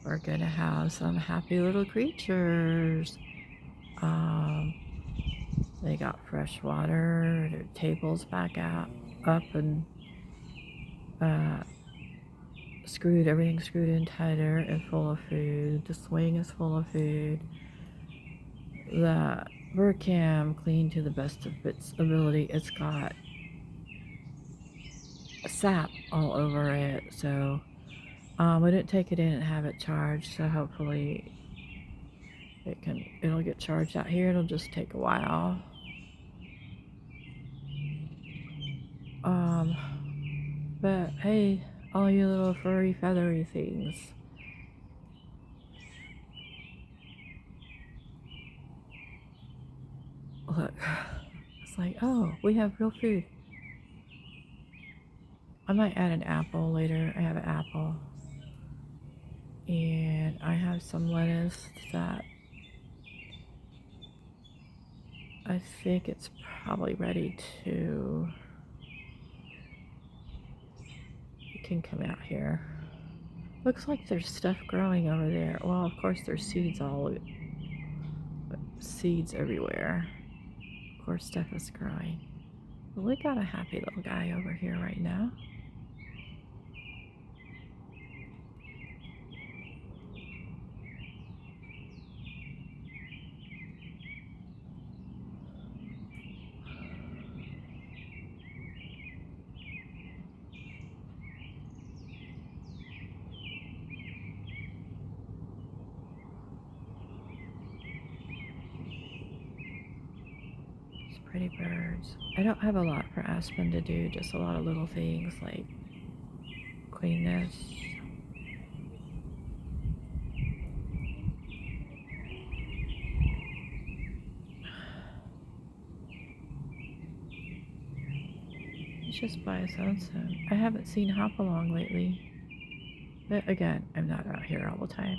we're gonna have some happy little creatures. Um, they got fresh water, their table's back out, up and uh, everything's screwed in tighter and full of food. The swing is full of food. The bird cam cleaned to the best of its ability. It's got sap all over it, so we didn't take it in and have it charged, so hopefully it'll get charged out here. It'll just take a while. But hey, all you little furry feathery things. Look, it's like, oh, we have real food. I might add an apple later. I have an apple. And I have some lettuce that I think it's probably ready to... It can come out here. Looks like there's stuff growing over there. Well, of course there's seeds seeds everywhere. Of course stuff is growing. But we got a happy little guy over here right now. Pretty birds. I don't have a lot for Aspen to do, just a lot of little things like clean this. He's just by his lonesome. I haven't seen Hopalong lately. But again, I'm not out here all the time.